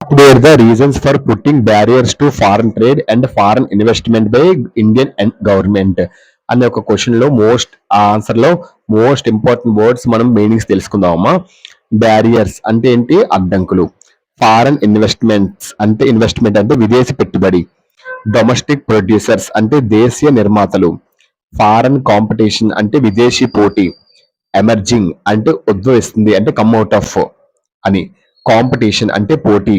Update the reasons for putting barriers to foreign trade and foreign investment by Indian and government అనే ఒక question లో answer లో most important words మనం meanings తెలుసుకుందామా. Barriers అంటే ఏంటి? అడ్డంకులు. ఫారెన్ ఇన్వెస్ట్మెంట్స్ అంటే ఇన్వెస్ట్మెంట్ అంటే విదేశీ పెట్టుబడి. డొమెస్టిక్ ప్రొడ్యూసర్స్ అంటే దేశీయ నిర్మాతలు. ఫారెన్ కాంపిటీషన్ అంటే విదేశీ పోటీ. ఎమర్జింగ్ అంటే ఉద్భవిస్తుంది అంటే కమ్ అవుట్ ఆఫ్ అని. కాంపిటీషన్ అంటే పోటీ.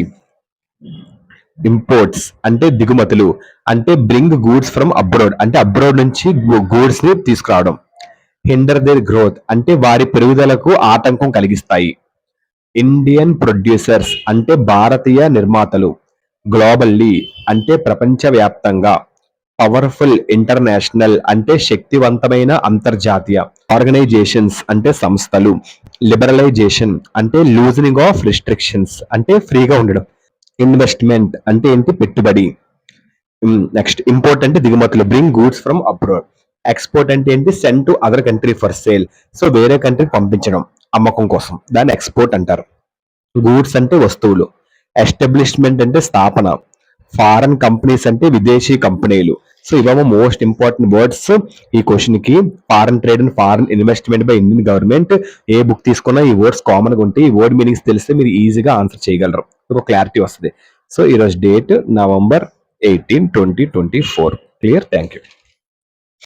ఇంపోర్ట్స్ అంటే దిగుమతులు అంటే బ్రింగ్ గూడ్స్ ఫ్రమ్ అబ్రోడ్ అంటే అబ్రోడ్ నుంచి గూడ్స్ ని తీసుకురావడం. హిండర్ దేర్ గ్రోత్ అంటే వారి పెరుగుదలకు ఆటంకం కలిగిస్తాయి. ఇండియన్ ప్రొడ్యూసర్స్ అంటే భారతీయ నిర్మాతలు. గ్లోబల్లీ అంటే ప్రపంచవ్యాప్తంగా. పవర్ఫుల్ ఇంటర్నేషనల్ అంటే శక్తివంతమైన అంతర్జాతీయ. ఆర్గనైజేషన్స్ అంటే సంస్థలు. లిబరలైజేషన్ అంటే లూజనింగ్ ఆఫ్ రిస్ట్రిక్షన్స్ అంటే ఫ్రీగా ఉండడం. ఇన్వెస్ట్మెంట్ అంటే ఏంటి? పెట్టుబడి. నెక్స్ట్ ఇంపోర్ట్ అంటే దిగుమతులు, bring goods from abroad. Export అంటే ఏంటి? Send to other country for sale. So వేరే కంట్రీకి పంపించడం అమ్మకం కోసం, దాన్ని ఎక్స్పోర్ట్ అంటారు. గూడ్స్ అంటే వస్తువులు. ఎస్టాబ్లిష్మెంట్ అంటే స్థాపన. ఫారెన్ కంపెనీస్ అంటే విదేశీ కంపెనీలు. సో ఇవేమో మోస్ట్ ఇంపార్టెంట్ వర్డ్స్ ఈ క్వశ్చన్ కి. Foreign trade and foreign investment by Indian government. A book తీసుకున్నా ఈ వర్డ్స్ కామన్ గా ఉంటాయి. ఈ వర్డ్ మీనింగ్స్ తెలిస్తే మీరు ఈజీగా ఆన్సర్ చేయగలరు, ఒక క్లారిటీ వస్తుంది. సో ఈరోజు date November 18, 2024. Clear? Thank you.